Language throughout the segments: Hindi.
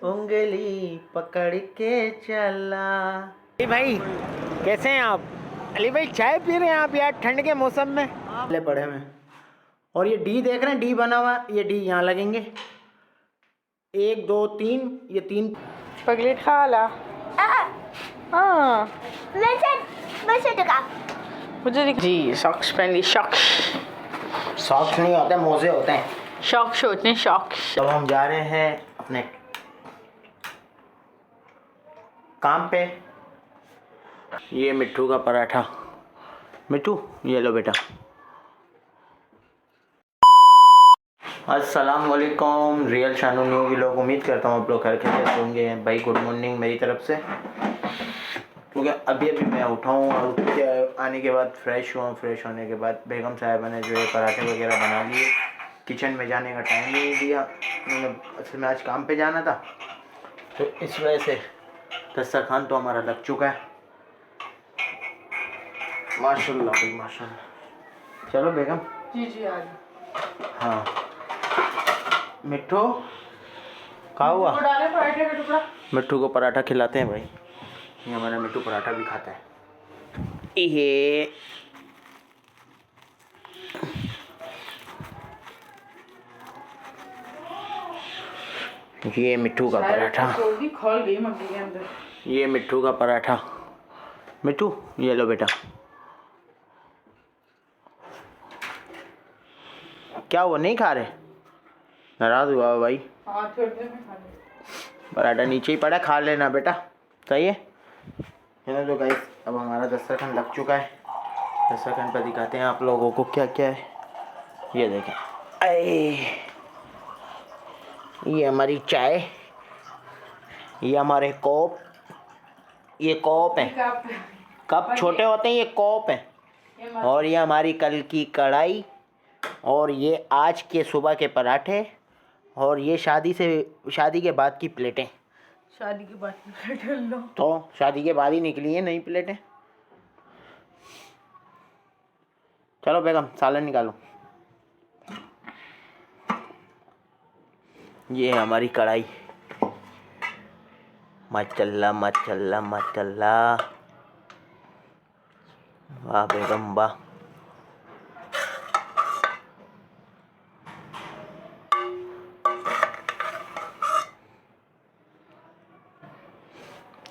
उंगली पकड़ के चला। अली भाई कैसे हैं आप? अली भाई चाय पी रहे हैं आप यार ठंड के मौसम में? ले पड़े में। और ये डी देख रहे हैं, डी बना हुआ, ये डी यहाँ लगेंगे। 1 2 3, ये 3 पगलेट खाला। हाँ मुझे जी सॉक्स पहन ली। सॉक्स नहीं होते, मोजे होते हैं। शॉक्स होते हैं शॉक्स। अब हम जा रहे हैं अपने काम पे। ये मिट्ठू का पराठा। मिट्ठू ये लो बेटा। अस्सलाम वालेकुम, रियल शानू न्यू भी लोग। उम्मीद करता हूँ आप लोग घर के जैसे होंगे। भाई गुड मॉर्निंग मेरी तरफ से। क्योंकि अभी मैं उठा हूँ और आने के बाद फ्रेश हुआ। फ्रेश होने के बाद बेगम साहिबा ने जो है पराठे वगैरह बना लिए। किचन में जाने का टाइम नहीं दिया, मतलब असल में आज काम पे जाना था, तो इस वजह से दस्तरखान तो हमारा लग चुका है। माशाल्लाह भाई माशाल्लाह। चलो बेगम। जी आज हाँ मिट्ठू कहाँ हुआ? डाले पराठे का टुकड़ा। मिट्ठू को पराठा खिलाते हैं भाई। ये हमारा मिट्ठू पराठा भी खाता है। ये मिट्ठू का पराठा। खोल गई मग्गी के अंदर। ये मिट्ठू का पराठा। मिट्ठू ये लो बेटा। क्या वो नहीं खा रहे? नाराज हुआ भाई। हाँ थोड़ी देर में खा ले। पराठा नीचे ही पड़ा, खा लेना बेटा। सही है ना? तो गाइस अब हमारा दस्तरखान लग चुका है। दस्तरखान पर दिखाते हैं आप लोगों को क्या क्या है। ये देखें, ये हमारी चाय, ये हमारे कप, ये कप है। कप छोटे होते हैं, ये कप है। और ये हमारी कल की कढ़ाई, और ये आज के सुबह के पराठे, और ये शादी के बाद की प्लेटें। शादी के बाद प्लेटें लो तो शादी के बाद ही निकली है नई प्लेटें। चलो बेगम सालन निकालो। ये है हमारी कढ़ाई। माशाल्लाह माशाल्लाह माशाल्लाह। वाह बेगम वाह।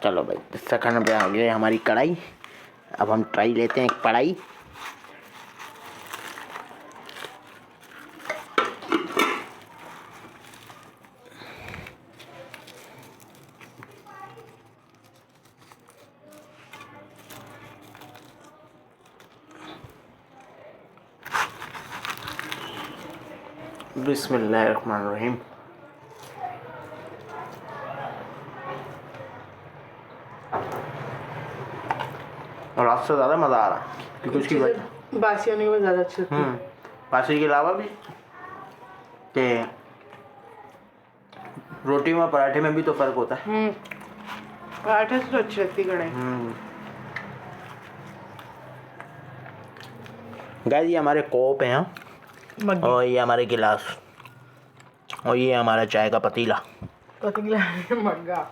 चलो भाई दस्तरखान पे आ गई हमारी कढ़ाई। अब हम ट्राई लेते हैं एक पढ़ाई। बिस्मिल्लाहिर्रहमानिर्रहीम। और आपसे ज़्यादा मज़ा आ रहा क्योंकि उसकी बासी होने के बाद ज़्यादा अच्छी लगती है। बासी के अलावा भी कि रोटी में पराठे में भी तो फ़र्क होता है। पराठे से तो अच्छी लगती कढ़ाई। गाइस ये हमारे कोप हैं, और ये हमारे गिलास, और ये हमारा चाय का पतीला। मग्गा।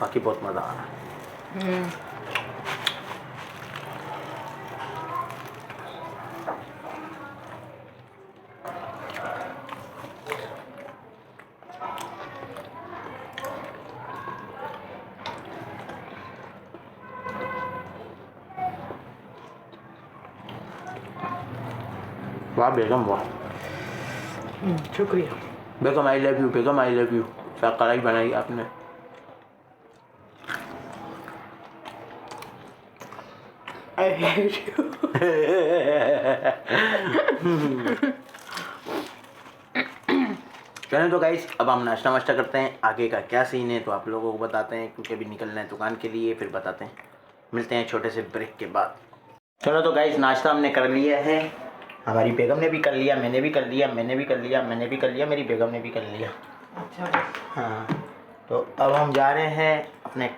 बाकी बहुत मज़ा आ रहा है। वाह बेगम वाह। शुक्रिया बेगम आई लव यू। बेगम आई लव यू। क्या कढ़ाई बनाई आपने। I hate you। चलें तो गाइस अब हम नाश्ता वाश्ता करते हैं। आगे का क्या सीन है तो आप लोगों को बताते हैं, क्योंकि अभी निकलना है दुकान के लिए, फिर बताते हैं। मिलते हैं छोटे से ब्रेक के बाद। चलो तो गाइस नाश्ता हमने कर लिया है। हमारी बेगम ने भी कर लिया, मैंने भी कर लिया, मैंने भी कर लिया, मैंने भी कर लिया, मेरी बेगम ने भी कर लिया। अच्छा हाँ तो अब हम जा रहे हैं अपने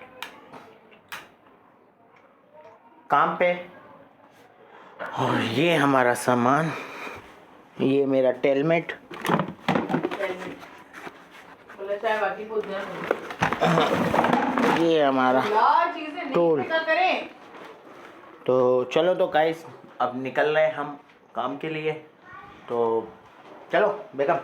काम पे। और ये हमारा सामान, ये मेरा टेलमेट, ये हमारा टूल। तो चलो तो गाइस अब निकल रहे हैं हम काम के लिए। तो चलो बेगम,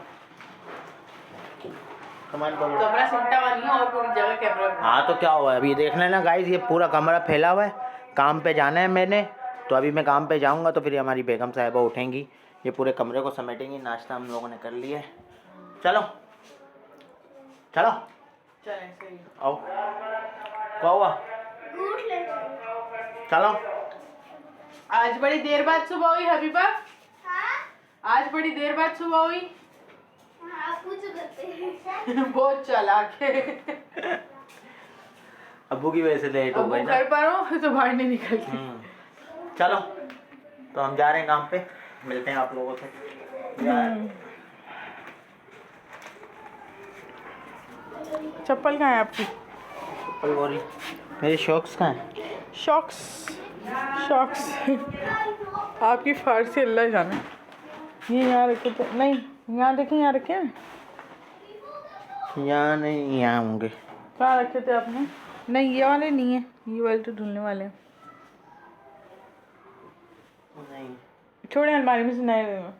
कमरा सिमटा वाली है और पूरी जगह कैमरा। हाँ तो क्या हुआ है, अभी देख लेना गाइस, ये पूरा कमरा फैला हुआ है। काम पे जाना है मैंने, तो अभी मैं काम पे जाऊंगा तो फिर हमारी बेगम साहिबा उठेंगी, ये पूरे कमरे को समेटेंगी। नाश्ता हम लोगों ने कर लिया है। चलो चलो चलें, सही है। आओ, क्या हुआ, चलो। आज बड़ी देर बाद सुबह हुई हबीबा। हाँ? आज बड़ी देर बाद सुबह हुई। हाँ, कुछ करते हैं। बहुत चालाक है। अब्बू की वजह से लेट हो अब गई वो ना। घर पर हो तो बाहर नहीं निकलती। चलो तो हम जा रहे हैं काम पे, मिलते हैं आप लोगों से। चप्पल कहाँ है आपकी? चप्पल बोरी, मेरे शॉक्स कहाँ हैं? शॉक्स, शॉक्स आपकी फारसी अल्लाह जाने। ये यहाँ रखे थे, नहीं यहाँ देखें, यहाँ रखे हैं। यहाँ नहीं, यहाँ होंगे। कहाँ रखे थे आपने? नहीं ये वाले नहीं है, ये वाले तो धुलने वाले हैं। नहीं, छोड़े, अलमारी में से नए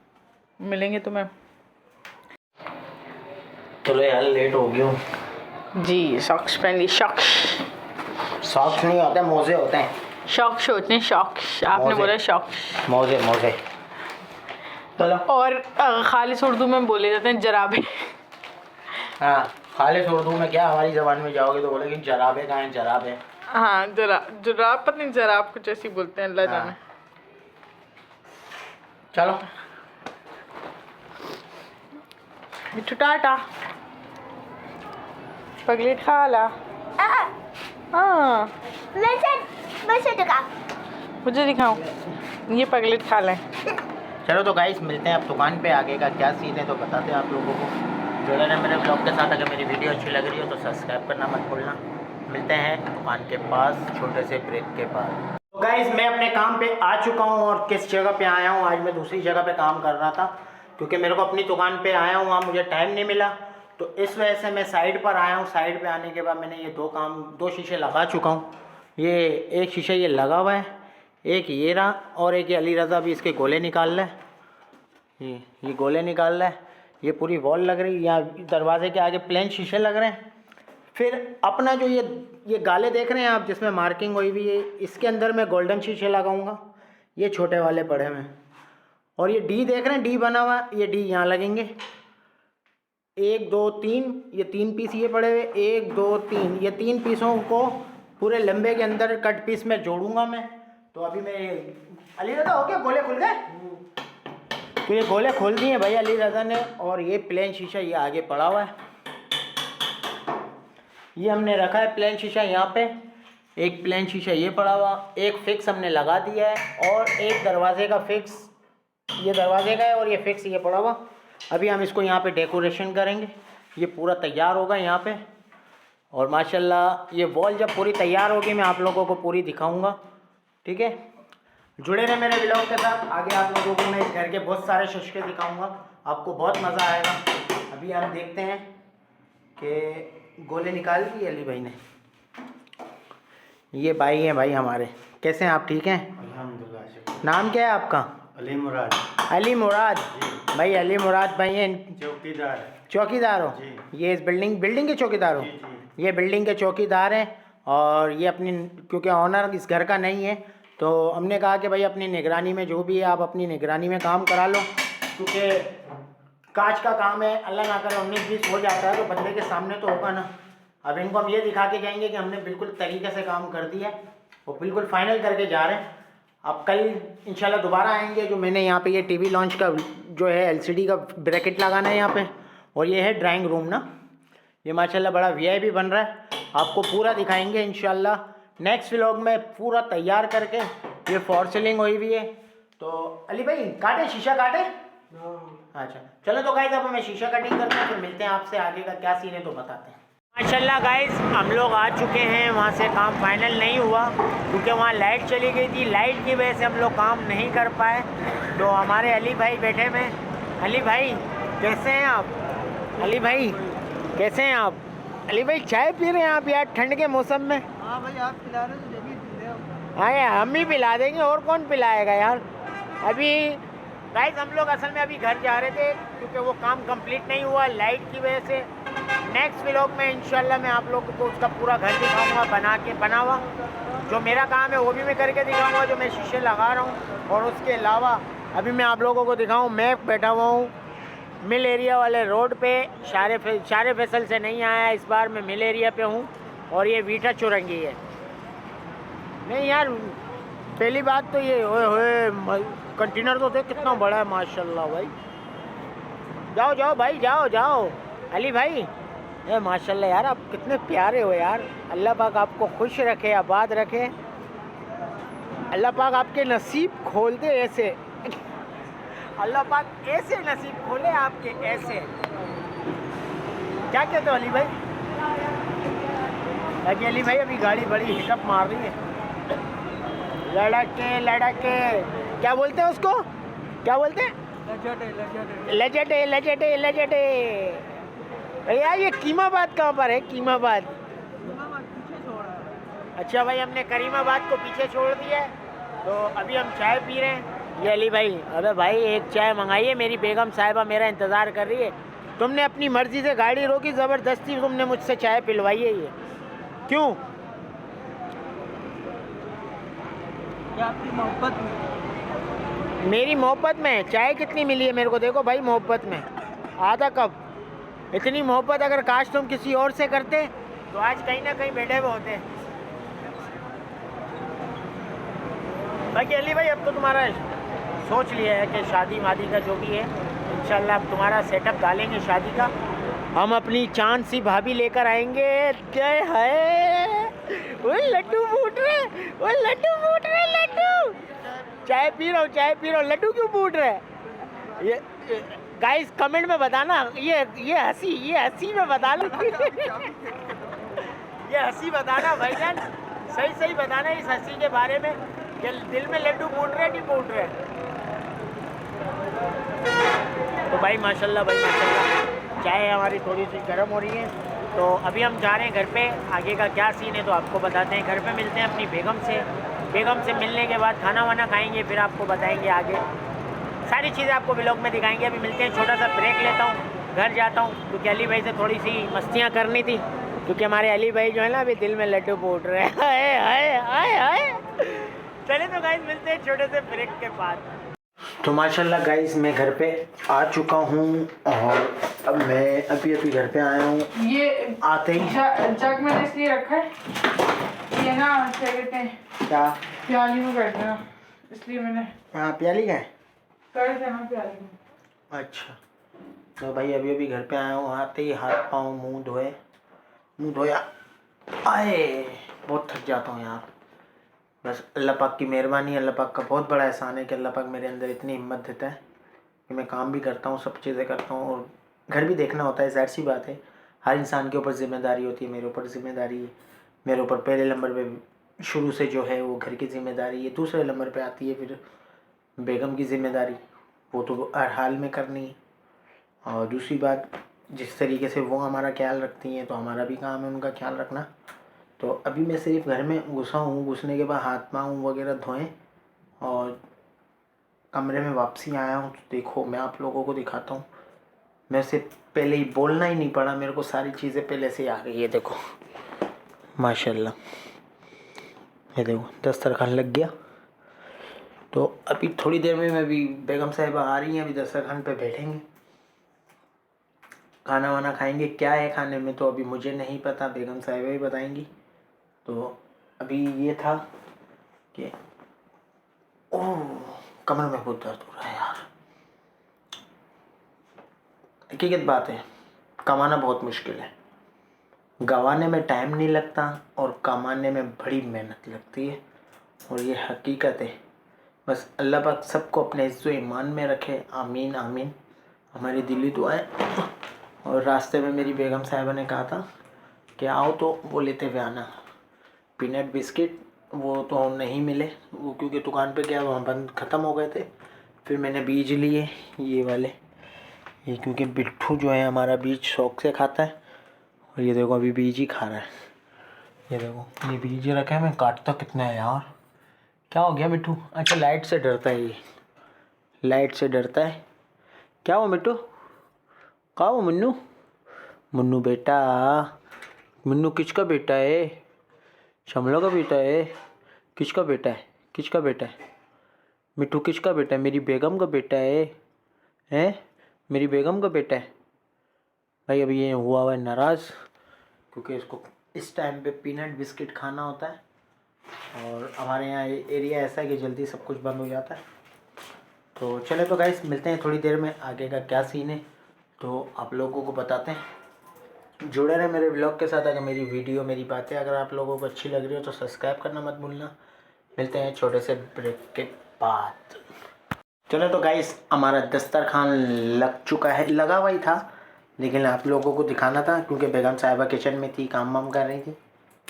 मिलेंगे तो मैं। चलो यार लेट हो गया जी, सॉक्स पहन ली। शॉक्स, सॉक्स नहीं होते, मोजे होते हैं। शॉक्स होते हैं, शॉक्स आपने मोजे। बोला शॉक्स। मोजे मोजे। चलो। और खालिस उर्दू में बोले जाते हैं जराबे। हाँ, खालिस उर्दू में क्या, हमारी ज़बान में जाओगे तो बोलेंगे जराबे कहाँ हैं, जराबे। हाँ जराब पता नहीं, जराब कुछ ऐसी बोलते हैं, अल्लाह जाने। चलो मिठू टाटा, पगलेट खा ला। हाँ मैं दिखा। मुझे दिखाओ, ये पगलेट खा लें। चलो तो गाइस मिलते हैं अब दुकान पे, आगे का क्या सीन है तो बताते हैं आप लोगों को। जो है ना मेरे ब्लॉग के साथ, अगर मेरी वीडियो अच्छी लग रही हो तो सब्सक्राइब करना मत भूलना। मिलते हैं दुकान के पास, छोटे से ब्रेक के बाद। तो गाइस मैं अपने काम पे आ चुका हूँ, और किस जगह पे आया हूँ, आज मैं दूसरी जगह पे काम कर रहा था क्योंकि मेरे को अपनी दुकान पे आया हूँ, वहाँ मुझे टाइम नहीं मिला, तो इस वजह से मैं साइड पर आया हूँ। साइड पे आने के बाद मैंने ये दो शीशे लगा चुका हूँ। ये एक शीशा ये लगा हुआ है, एक ये रहा, और एक ये अली रज़ा भी इसके गोले निकाल रहा है। ये गोले निकाल रहा है। ये पूरी वॉल लग रही है, यहाँ दरवाजे के आगे प्लेन शीशे लग रहे हैं। फिर अपना जो ये गाले देख रहे हैं आप, जिसमें मार्किंग हुई हुई है, इसके अंदर मैं गोल्डन शीशे लगाऊंगा, ये छोटे वाले पड़े हुए हैं। और ये डी देख रहे हैं, डी बना हुआ, ये डी यहाँ लगेंगे। 1 2 3, ये 3 पीस ये पड़े हुए, 1 2 3, ये 3 पीसों को पूरे लंबे के अंदर कट पीस में जोड़ूंगा मैं। तो अभी मैं, अली रज़ा हो गया, गोले खुल गए। तो ये गोले खोल दिए भाई अली रज़ा ने, और ये प्लेन शीशा ये आगे पड़ा हुआ है, ये हमने रखा है प्लेन शीशा यहाँ पे। एक प्लेन शीशा ये पड़ा हुआ, एक फिक्स हमने लगा दिया है, और एक दरवाजे का फिक्स, ये दरवाजे का है, और ये फिक्स ये पड़ा हुआ। अभी हम इसको यहाँ पे डेकोरेशन करेंगे, ये पूरा तैयार होगा यहाँ पे। और माशाल्लाह ये वॉल जब पूरी तैयार होगी मैं आप लोगों को पूरी दिखाऊंगा, ठीक है। जुड़े रहे मेरे व्लॉग के साथ, आगे आप लोगों को मैं इस घर के बहुत सारे शीशे दिखाऊंगा, आपको बहुत मज़ा आएगा। अभी हम देखते हैं कि गोले निकाल दिए अली भाई ने। ये भाई हैं भाई हमारे, कैसे हैं आप, ठीक हैं? अल्हम्दुलिल्लाह। नाम क्या है आपका? अली मुराद। अली मुराद भाई, अली मुराद भाई हैं, चौकीदार। चौकीदार हो? जी। ये इस बिल्डिंग के चौकीदार हो? जी, जी। ये बिल्डिंग के चौकीदार हैं, और ये अपनी, क्योंकि ऑनर इस घर का नहीं है, तो हमने कहा कि भाई अपनी निगरानी में जो भी है आप अपनी निगरानी में काम करा लो, क्योंकि काज का काम है, अल्लाह ना करे 19-20 हो जाता है तो बंदे के सामने तो होगा ना। अब इनको हम ये दिखा के जाएंगे कि हमने बिल्कुल तरीके से काम कर दिया, वो बिल्कुल फाइनल करके जा रहे हैं। अब कल इंशाल्लाह दोबारा आएंगे। जो मैंने यहाँ पे ये टीवी लॉन्च का जो है LCD का ब्रैकेट लगाना है यहाँ पे, और ये है ड्राइंग रूम ना, ये माशाल्लाह बड़ा VIP बन रहा है, आपको पूरा दिखाएंगे इंशाल्लाह नेक्स्ट व्लॉग में पूरा तैयार करके। ये फॉर सीलिंग हुई हुई है। तो अली भाई काटे, शीशा काटे? अच्छा चलो तो गाइस अब मैं शीशा कटिंग करते हैं, फिर मिलते हैं आपसे, आगे का क्या सीन है तो बताते हैं। माशाल्लाह गाइस, हम लोग आ चुके हैं। वहाँ से काम फाइनल नहीं हुआ क्योंकि वहाँ लाइट चली गई थी। लाइट की वजह से हम लोग काम नहीं कर पाए। तो हमारे अली भाई बैठे में। अली भाई कैसे हैं आप? अली भाई कैसे हैं आप? अली भाई चाय पी रहे हैं आप यार ठंड के मौसम में? हाँ भाई, आप पिला रहे हो जब भी पी रहे हो। हाँ यार, हम ही पिला देंगे, और कौन पिलाएगा यार। अभी गाइस हम लोग असल में अभी घर जा रहे थे क्योंकि वो काम कंप्लीट नहीं हुआ लाइट की वजह से। नेक्स्ट व्लॉग में इंशाल्लाह मैं आप लोगों को उसका पूरा घर दिखाऊंगा बना हुआ। जो मेरा काम है वो भी मैं करके दिखाऊंगा, जो मैं शीशे लगा रहा हूँ। और उसके अलावा अभी मैं आप लोगों को दिखाऊँ, मैं बैठा हुआ हूँ मिल एरिया वाले रोड पे। शारे फैसल से नहीं आया इस बार, मैं मिल एरिया पे हूँ। और ये वीटा चुरंगी है। नहीं यार, पहली बात तो ये ओए कंटेनर तो देख कितना बड़ा है माशाल्लाह भाई। जाओ जाओ भाई, जाओ जाओ। अली भाई ए माशाल्लाह यार, आप कितने प्यारे हो यार। अल्लाह पाक आपको खुश रखे, आबाद रखे। अल्लाह पाक आपके नसीब खोल दे ऐसे। अल्लाह पाक ऐसे नसीब खोले आपके ऐसे। क्या कहते हो अली भाई? बाकी अली भाई अभी गाड़ी बड़ी हिटअप मार रही है। लड़के क्या बोलते हैं उसको? क्या बोलते हैं? लजटे। यार ये कीमाबाद कहाँ पर है? कीमाबाद पीछे छोड़ा है। अच्छा भाई, हमने करीमाबाद को पीछे छोड़ दिया है। तो अभी हम चाय पी रहे हैं। ये अली भाई, अबे भाई एक चाय मंगाइए, मेरी बेगम साहिबा मेरा इंतज़ार कर रही है। तुमने अपनी मर्ज़ी से गाड़ी रोकी, ज़बरदस्ती तुमने मुझसे चाय पिलवाई है। ये क्यों? ये आपकी मोहब्बत में। मेरी मोहब्बत में चाय कितनी मिली है मेरे को देखो भाई। मोहब्बत में आधा कप। इतनी मोहब्बत अगर काश तुम किसी और से करते तो आज कहीं ना कहीं बैठे हुए होते। बाकी अली भाई अब तो तुम्हारा सोच लिया है कि शादी वादी का जो भी है इंशाल्लाह अब तुम्हारा सेटअप डालेंगे शादी का। हम अपनी चांद सी भाभी लेकर आएंगे। जय है वो लड्डू फूट रहे, वो लड्डू फूट रहे, लड्डू। चाय पी रहा हूँ, लड्डू क्यों फूट रहे? ये गाइस कमेंट में बताना, ये हंसी में बताना। ये हंसी बताना भाईजान, सही बताना इस हंसी के बारे में कि दिल में लड्डू फूट रहे कि फूट रहे। तो भाई माशाल्लाह चाय हमारी थोड़ी सी गर्म हो रही है। तो अभी हम जा रहे हैं घर पे। आगे का क्या सीन है तो आपको बताते हैं। घर पे मिलते हैं अपनी बेगम से मिलने के बाद खाना वाना खाएंगे, फिर आपको बताएंगे आगे सारी चीज़ें आपको व्लॉग में दिखाएंगे। अभी मिलते हैं, छोटा सा ब्रेक लेता हूँ, घर जाता हूँ क्योंकि अली भाई से थोड़ी सी मस्तियाँ करनी थी क्योंकि हमारे अली भाई जो है ना अभी दिल में लड्डू फूट रहे हैं। चलिए तो गाइस मिलते हैं छोटे से ब्रेक के बाद। तो माशाल्लाह गाइस मैं घर पे आ चुका हूँ और अब मैं अभी घर पे आया हूँ। ये आते ही जग मैंने इसलिए रखा है, ये ना क्या कहते हैं, क्या प्याली में कर देना, इसलिए मैंने हाँ प्याली का है। कर देना प्याली में। अच्छा तो भाई अभी घर पे आया हूँ। आते ही हाथ पाँव मुंह धोया आए। बहुत थक जाता हूँ यार। बस अल्लाह पाक की मेहरबानी, अल्लाह पाक का बहुत बड़ा एहसान है कि अल्लाह पाक मेरे अंदर इतनी हिम्मत देता है कि मैं काम भी करता हूँ, सब चीज़ें करता हूँ और घर भी देखना होता है। ज़ाहिर सी बात है, हर इंसान के ऊपर ज़िम्मेदारी होती है। मेरे ऊपर ज़िम्मेदारी है। मेरे ऊपर पहले नंबर पे शुरू से जो है वो घर की ज़िम्मेदारी है। दूसरे नंबर पे आती है फिर बेगम की ज़िम्मेदारी, वो तो हर हाल में करनी है। और दूसरी बात, जिस तरीके से वो हमारा ख्याल रखती हैं तो हमारा भी काम है उनका ख्याल रखना। तो अभी मैं सिर्फ घर में घुसा हूँ, घुसने के बाद हाथ पाँव वगैरह धोएं और कमरे में वापसी आया हूँ। तो देखो मैं आप लोगों को दिखाता हूँ। मेरे से पहले ही बोलना ही नहीं पड़ा, मेरे को सारी चीज़ें पहले से आ गई। ये देखो माशाल्लाह, ये देखो दस्तरखान लग गया। तो अभी थोड़ी देर में मैं भी बेगम साहिबा आ रही हैं, अभी दस्तरखान पे बैठेंगे, खाना वाना खाएंगे। क्या है खाने में तो अभी मुझे नहीं पता, बेगम साहिबा ही बताएंगी। तो अभी ये था कि ओह कमर में बहुत दर्द हो रहा है यार। हकीकत बात है, कमाना बहुत मुश्किल है। गंवाने में टाइम नहीं लगता और कमाने में बड़ी मेहनत लगती है और ये हकीकत है। बस अल्लाह पाक सबको अपने इज़्ज़ो ईमान में रखे। आमीन आमीन, हमारी दिली दुआएं। और रास्ते में मेरी बेगम साहिबा ने कहा था कि आओ तो वो लेते हुए आना। पीनट बिस्किट वो तो नहीं मिले, वो क्योंकि दुकान पे गया वहाँ बंद ख़त्म हो गए थे। फिर मैंने बीज लिए ये वाले, ये क्योंकि बिट्ठू जो है हमारा बीज शौक से खाता है। और ये देखो अभी बीज ही खा रहा है। ये देखो ये बीज रखा है, मैं काटता कितना है यार। क्या हो गया मिट्टू? अच्छा लाइट से डरता है ये, लाइट से डरता है। क्या हो मिट्टू? क्या हो मुन्नू? मुन्नू बेटा, मुन्नू किसका बेटा है? शमला का बेटा है? किसका बेटा है? किसका बेटा है? मिट्टू किसका बेटा है? मेरी बेगम का बेटा है? हैं? मेरी बेगम का बेटा है? भाई अभी ये हुआ है नाराज़ क्योंकि इसको इस टाइम पे पीनट बिस्किट खाना होता है। और हमारे यहाँ एरिया ऐसा है कि जल्दी सब कुछ बंद हो जाता है। तो चले तो गाइस मिलते हैं थोड़ी देर में, आगे का क्या सीन है तो आप लोगों को बताते हैं। जुड़े रहे मेरे ब्लॉग के साथ। अगर मेरी वीडियो मेरी बातें अगर आप लोगों को अच्छी लग रही हो तो सब्सक्राइब करना मत भूलना। मिलते हैं छोटे से ब्रेक के बाद। चलो तो गाइस हमारा दस्तरखान लग चुका है, लगा हुआ ही था लेकिन आप लोगों को दिखाना था क्योंकि बेगम साहिबा किचन में थी, काम वाम कर रही थी,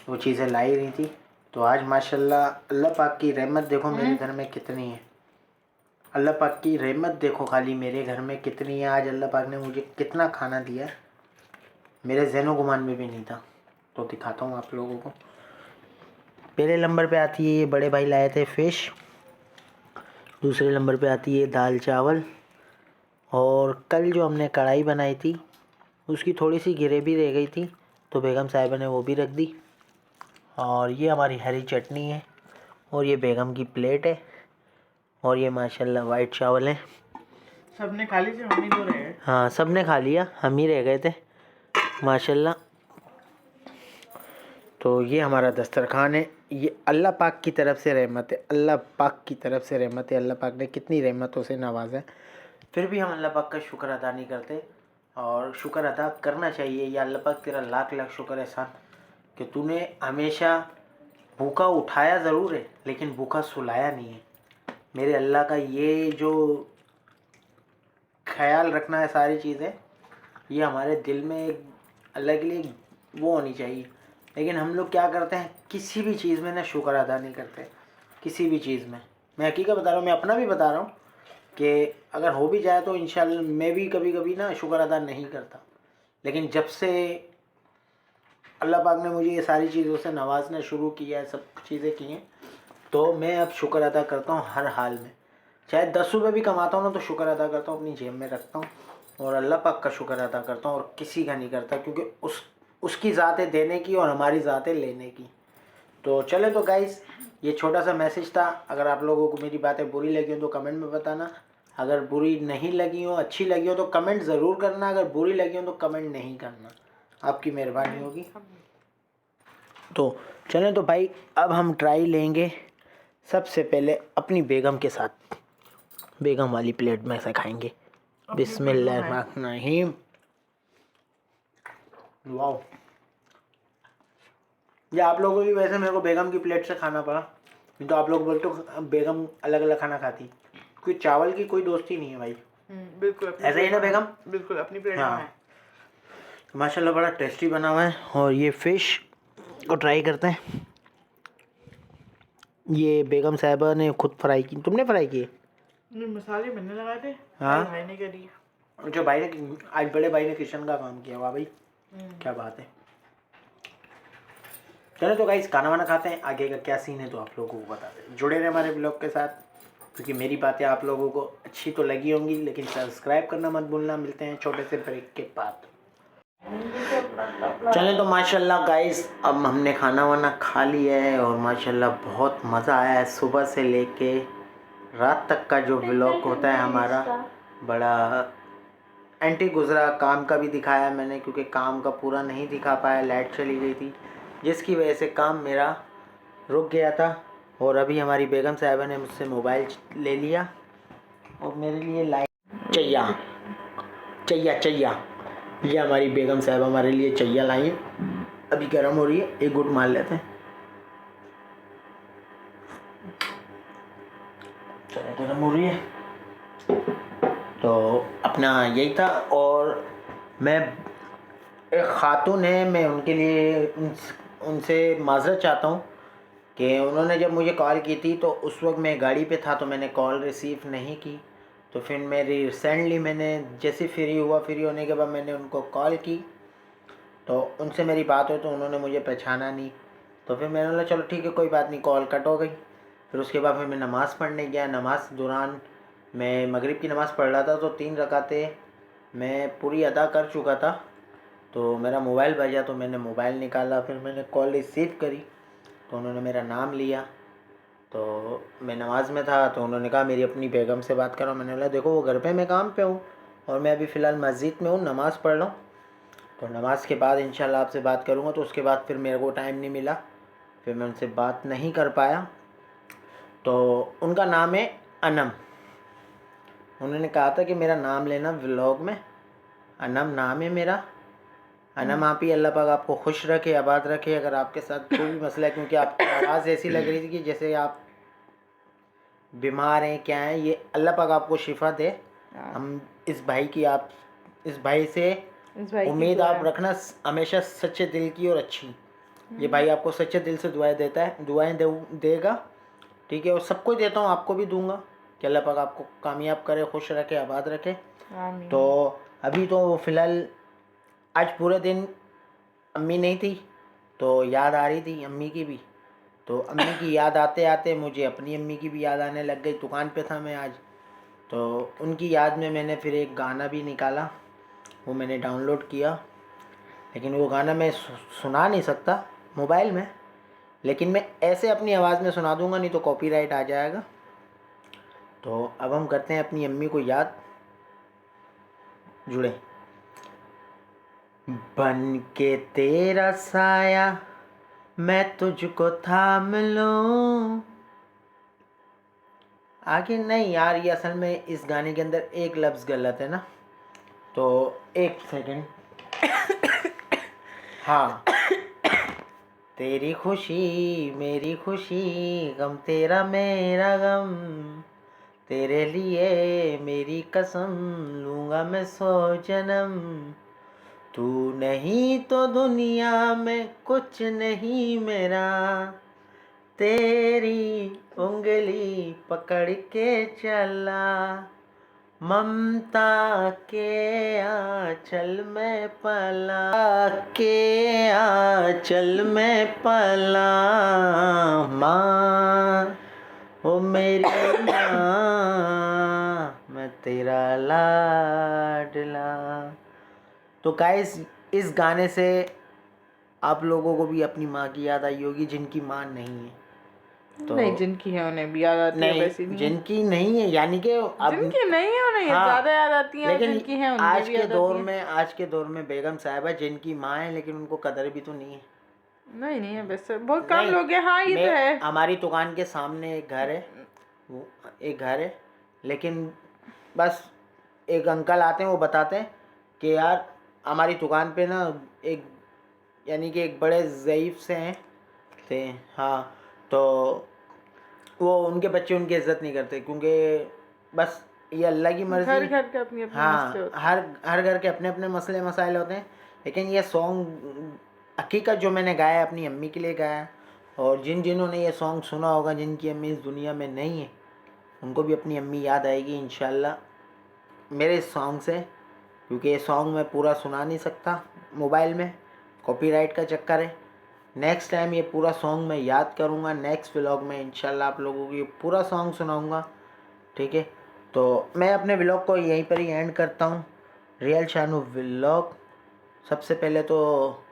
वो चीज़ें लाई रही थी। तो आज माशाल्लाह अल्लाह पाक की रहमत देखो मेरे घर में कितनी है। अल्लाह पाक की रहमत देखो खाली मेरे घर में कितनी है। आज अल्लाह पाक ने मुझे कितना खाना दिया, मेरे ज़हनो गुमान में भी नहीं था। तो दिखाता हूँ आप लोगों को। पहले नंबर पे आती है ये बड़े भाई लाए थे फ़िश, दूसरे नंबर पे आती है दाल चावल, और कल जो हमने कढ़ाई बनाई थी उसकी थोड़ी सी ग्रेवी रह गई थी तो बेगम साहिबा ने वो भी रख दी। और ये हमारी हरी चटनी है, और ये बेगम की प्लेट है, और ये माशाल्लाह वाइट चावल है। सबने खा ली थी, हम ही तो रहे हैं। हाँ सब ने खा लिया, हम ही रह गए थे माशाल्लाह। तो ये हमारा दस्तरखान है, ये अल्लाह पाक की तरफ से रहमत है, अल्लाह पाक की तरफ से रहमत है। अल्लाह पाक ने कितनी रहमतों से नवाजा है, फिर भी हम अल्लाह पाक का शुक्र अदा नहीं करते। और शुक्र अदा करना चाहिए। या अल्लाह पाक तेरा लाख लाख शुक्र एहसान कि तूने हमेशा भूखा उठाया ज़रूर है लेकिन भूखा सुलाया नहीं है। मेरे अल्लाह का ये जो ख्याल रखना है सारी चीज़ें, ये हमारे दिल में एक अल्लाह के लिए वो होनी चाहिए। लेकिन हम लोग क्या करते हैं, किसी भी चीज़ में ना शुक्र अदा नहीं करते, किसी भी चीज़ में। मैं हकीकत बता रहा हूँ, मैं अपना भी बता रहा हूँ कि अगर हो भी जाए तो इंशाल्लाह मैं भी कभी कभी ना शुक्र अदा नहीं करता। लेकिन जब से अल्लाह पाक ने मुझे ये सारी चीज़ों से नवाजना शुरू किया है, सब चीज़ें की हैं, तो मैं अब शुक्र अदा करता हूँ हर हाल में। चाहे 10 रुपये भी कमाता हूँ ना तो शुक्र अदा करता हूँ, अपनी जेब में रखता हूँ और अल्लाह पाक का शुक्र अदा करता हूँ और किसी का नहीं करता, क्योंकि उसकी ज़ात है देने की और हमारी ज़ात है लेने की। तो चले तो गाइस ये छोटा सा मैसेज था। अगर आप लोगों को मेरी बातें बुरी लगी हो तो कमेंट में बताना, अगर बुरी नहीं लगी हो अच्छी लगी हो तो कमेंट ज़रूर करना, अगर बुरी लगी हो तो कमेंट नहीं करना, आपकी मेहरबानी होगी। तो चलें तो भाई अब हम ट्राई लेंगे सबसे पहले अपनी बेगम के साथ, बेगम वाली प्लेट में से खाएंगे। बिस्मिल्लाहिर्रहमानिर्रहीम। वाह, ये आप लोगों की वजह से मेरे को बेगम की प्लेट से खाना पड़ा, नहीं तो आप लोग बोलते हो बेगम अलग अलग खाना खाती, क्योंकि चावल की कोई दोस्ती नहीं है भाई। बिल्कुल ऐसा ही ना बेगम? बिल्कुल अपनी प्लेट हाँ में। माशाल्लाह बड़ा टेस्टी बना हुआ है। और ये फ़िश को ट्राई करते हैं। ये बेगम साहिबा ने खुद फ्राई की, तुमने फ्राई की? नहीं, मसाले मैंने लगाए थे। हाँ भाई ने कर दिया। जो भाई ने आज बड़े भाई ने किचन का काम किया, वाह भाई क्या बात है। चलो तो गाइस खाना वाना खाते हैं, आगे का क्या सीन है तो आप लोगों को बताते हैं। जुड़े रहे हमारे ब्लॉग के साथ, क्योंकि मेरी बातें आप लोगों को अच्छी तो लगी होंगी, लेकिन सब्सक्राइब करना मत भूलना। मिलते हैं छोटे से ब्रेक के बाद। चलें तो माशाल्लाह गाइस अब हमने खाना वाना खा लिया है और माशाल्लाह बहुत मज़ा आया है। सुबह से लेके रात तक का जो व्लॉग होता है हमारा बड़ा एंटी गुजरा। काम का भी दिखाया मैंने, क्योंकि काम का पूरा नहीं दिखा पाया, लाइट चली गई थी जिसकी वजह से काम मेरा रुक गया था। और अभी हमारी बेगम साहिबा ने मुझसे मोबाइल ले लिया और मेरे लिए लाइट चाहिए। ये हमारी बेगम साहिबा हमारे लिए चाहिए लाई है, अभी गर्म हो रही है, एक गुट मार लेते हैं। चलो गर्म हो रही है तो अपना यही था। और मैं एक खातून है, मैं उनके लिए उनसे माज़रत चाहता हूँ कि उन्होंने जब मुझे कॉल की थी तो उस वक्त मैं गाड़ी पे था, तो मैंने कॉल रिसीव नहीं की। तो फिर मेरी रिसेंटली मैंने जैसे फ्री होने के बाद मैंने उनको कॉल की, तो उनसे मेरी बात हुई तो उन्होंने मुझे पहचाना नहीं। तो फिर मैंने बोला चलो ठीक है, कोई बात नहीं, कॉल कट हो गई। फिर उसके बाद फिर मैं नमाज़ पढ़ने गया। नमाज दौरान मैं मगरिब की नमाज़ पढ़ रहा था, तो 3 रकातें मैं पूरी अदा कर चुका था। तो मेरा मोबाइल बजा, तो मैंने मोबाइल निकाला, फिर मैंने कॉल रिसीव करी, तो उन्होंने मेरा नाम लिया। तो मैं नमाज़ में था, तो उन्होंने कहा मेरी अपनी बेगम से बात करो। मैंने बोला देखो वो घर पे, मैं काम पे हूँ और मैं अभी फ़िलहाल मस्जिद में हूँ, नमाज़ पढ़ रहा हूँ, तो नमाज़ के बाद इंशाल्लाह आपसे बात करूँगा। तो उसके बाद फिर मेरे को टाइम नहीं मिला, फिर मैं उनसे बात नहीं कर पाया। तो उनका नाम है अनम। उन्होंने कहा था कि मेरा नाम लेना व्लॉग में, अनम नाम है मेरा। अनम आप ही, अल्लाह पाक आपको खुश रखे, आबाद रखे। अगर आपके साथ कोई भी मसला है, क्योंकि आपकी आवाज़ ऐसी लग रही थी कि जैसे आप बीमार हैं, क्या हैं, ये अल्लाह पाक आपको शिफा दे। हम इस भाई से इस भाई की उम्मीद दुआ आप है। रखना हमेशा सच्चे दिल की और अच्छी। ये भाई आपको सच्चे दिल से दुआएं देता है, देगा, ठीक है। और सबको ही देता हूँ, आपको भी दूंगा कि अल्लाह पाक आपको कामयाब करे, खुश रखे, आबाद रखे। आमीन। तो अभी तो फ़िलहाल आज पूरे दिन अम्मी नहीं थी, तो याद आ रही थी अम्मी की भी। तो अम्मी की याद आते आते मुझे अपनी अम्मी की भी याद आने लग गई। दुकान पे था मैं आज, तो उनकी याद में मैंने फिर एक गाना भी निकाला, वो मैंने डाउनलोड किया। लेकिन वो गाना मैं सुना नहीं सकता मोबाइल में, लेकिन मैं ऐसे अपनी आवाज़ में सुना दूंगा, नहीं तो कॉपीराइट आ जाएगा। तो अब हम करते हैं अपनी अम्मी को याद, जुड़े। बन के तेरा साया मैं तुझको थाम लूं। आगे नहीं यार, ये असल में इस गाने के अंदर एक लफ्ज़ गलत है ना, तो एक सेकंड। हाँ, तेरी खुशी मेरी खुशी, गम तेरा मेरा गम, तेरे लिए मेरी कसम लूँगा मैं 100 जन्म। तू नहीं तो दुनिया में कुछ नहीं मेरा, तेरी उंगली पकड़ के चला, ममता के आंचल में पला, के आंचल में पला, माँ ओ मेरी माँ, मैं तेरा लाडला। तो गाइस, इस गाने से आप लोगों को भी अपनी माँ की याद आई होगी जिनकी माँ नहीं है। तो नहीं, जिनकी है उन्हें भी याद आती है, वैसी नहीं, नहीं है। जिनकी नहीं है यानी कि अब जिनकी नहीं है उन्हें हाँ, ज्यादा याद आती है, और लेकिन जिनकी है उन्हें भी याद आती है। आज के दौर में बेगम साहिबा जिनकी माँ है, लेकिन उनको कदर भी तो नहीं है। नहीं नहीं है, वैसे बहुत कम नहीं, लोग हैं। हाँ, ये तो है। हमारी दुकान के सामने एक घर है, वो एक घर है, लेकिन बस एक अंकल आते हैं, वो बताते हैं कि यार हमारी दुकान पे ना एक, यानी कि एक बड़े ज़ईफ़ से हैं थे, हाँ, तो वो उनके बच्चे उनकी इज्जत नहीं करते, क्योंकि बस ये अल्लाह की मर्ज़ी। घर घर के अपनी अपनी मसले हाँ, होते हर घर के अपने अपने मसले मसाइल होते हैं। लेकिन ये सॉन्ग हकीकत जो मैंने गाया है अपनी अम्मी के लिए गाया है, और जिन्होंने ये सॉन्ग सुना होगा, जिनकी अम्मी इस दुनिया में नहीं है, उनको भी अपनी अम्मी याद आएगी इंशाल्लाह मेरे इस सॉन्ग से। क्योंकि ये सॉन्ग मैं पूरा सुना नहीं सकता मोबाइल में, कॉपीराइट का चक्कर है। नेक्स्ट टाइम ये पूरा सॉन्ग मैं याद करूँगा, नेक्स्ट व्लॉग में इंशाल्लाह आप लोगों को ये पूरा सॉन्ग सुनाऊँगा, ठीक है। तो मैं अपने व्लॉग को यहीं पर ही एंड करता हूँ। रियल शानू व्लॉग, सबसे पहले तो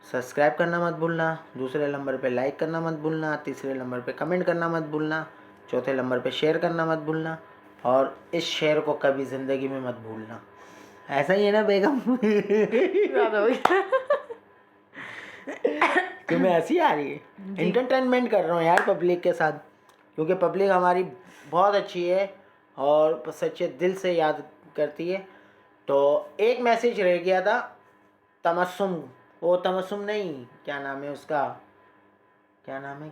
सब्सक्राइब करना मत भूलना, दूसरे नंबर पे लाइक करना मत भूलना, तीसरे नंबर पे कमेंट करना मत भूलना, चौथे नंबर पे शेयर करना मत भूलना, और इस शेयर को कभी ज़िंदगी में मत भूलना। ऐसा ही है ना बेगम? ज्यादा हो गया। तुम्हें हंसी आ रही है? इंटरटेनमेंट कर रहा हूँ यार पब्लिक के साथ, क्योंकि पब्लिक हमारी बहुत अच्छी है और सच्चे दिल से याद करती है। तो एक मैसेज रह गया था, तमस्सुम, वो तमस्सुम नहीं, क्या नाम है उसका, क्या नाम है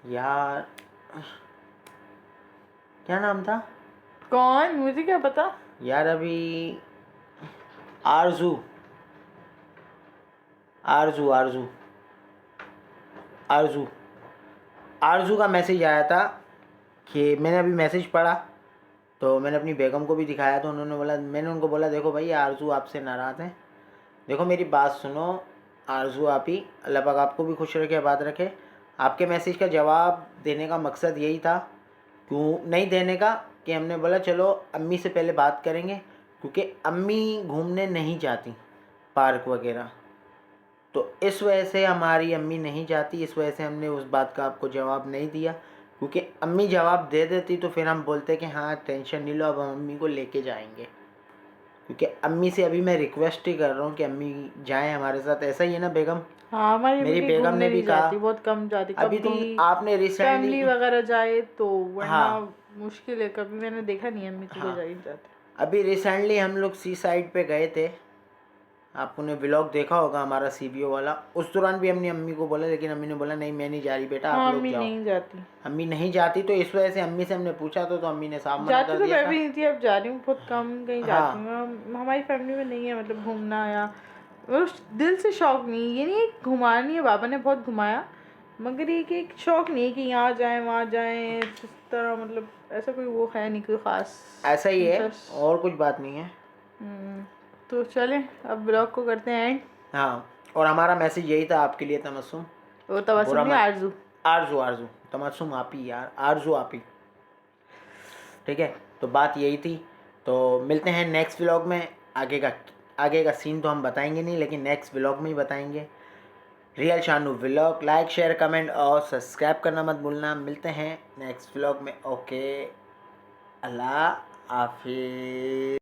यार, क्या नाम था कौन, मुझे क्या पता। यार, अभी आरजू आरजू आरजू आरजू आरजू का मैसेज आया था कि मैंने अभी मैसेज पढ़ा तो मैंने अपनी बेगम को भी दिखाया तो उन्होंने बोला, मैंने उनको बोला देखो भाई आरजू आपसे नाराज़ हैं, देखो मेरी बात सुनो आरजू आप ही, अल्लाह पाक आपको भी खुश रखे आबाद रखे। आपके मैसेज का जवाब देने का मकसद यही था, क्यों नहीं देने का, कि हमने बोला चलो अम्मी से पहले बात करेंगे क्योंकि अम्मी घूमने नहीं जाती पार्क वगैरह, तो इस वजह से हमारी अम्मी नहीं जाती, इस वजह से हमने उस बात का आपको जवाब नहीं दिया, क्योंकि अम्मी जवाब दे देती तो फिर हम बोलते कि हाँ टेंशन नहीं लो अब हम अम्मी को लेके जाएंगे। क्योंकि अम्मी से अभी मैं रिक्वेस्ट ही कर रहा हूँ कि अम्मी जाएं हमारे साथ, ऐसा ही है ना बेगम? हाँ हमारी मेरी अम्मी बेगम घूमने ने भी नहीं कहा जाती, बहुत कम जाती, अभी कभी तुम आपने फैमिली रिसेंटली वगैरह जाए तो, वरना हाँ। मुश्किल है, कभी मैंने देखा नहीं है अम्मी को हाँ। जा ही जाते। अभी रिसेंटली हम लोग सी साइड पे गए थे, आपने व्लॉग देखा होगा हमारा CBO वाला, उस दौरान भी हमने अम्मी को बोला लेकिन अम्मी ने बोला नहीं मैं नहीं जा रही बेटा हाँ आप लोग अम्मी जाओ। नहीं जाती, अम्मी नहीं जाती तो इस वजह से अम्मी से हमने पूछा तो अम्मी ने साफ मना जाती कर तो दिया मैं था। भी नहीं थी, अब जा रही हूँ, बहुत कम कहीं हाँ। जाती हूँ। हमारी फैमिली में नहीं है मतलब घूमना, या वो दिल से शौक नहीं, ये नहीं घुमाना नहीं है, बाबा ने बहुत घुमाया, मगर ये कि एक शौक नहीं है कि यहाँ जाएं वहाँ जाएं इस तरह, मतलब ऐसा कोई वो है नहीं कोई ख़ास ऐसा ही है interest। और कुछ बात नहीं है। तो चलें अब ब्लॉग को करते हैं एंड। हाँ और हमारा मैसेज यही था आपके लिए तमस्सुम, वो तबस्सुम बुरा नहीं, मत- आरजू। आरजू आरजू तमस्सुम आप ही यार, आरजू आप ही, ठीक है। तो बात यही थी, तो मिलते हैं नेक्स्ट व्लॉग में। आगे का सीन तो हम बताएंगे नहीं लेकिन नेक्स्ट व्लॉग में ही बताएंगे। Real Shanu vlog, like share comment और सब्सक्राइब करना मत भूलना। मिलते हैं नेक्स्ट व्लॉग में, ओके, अल्लाह हाफिज़।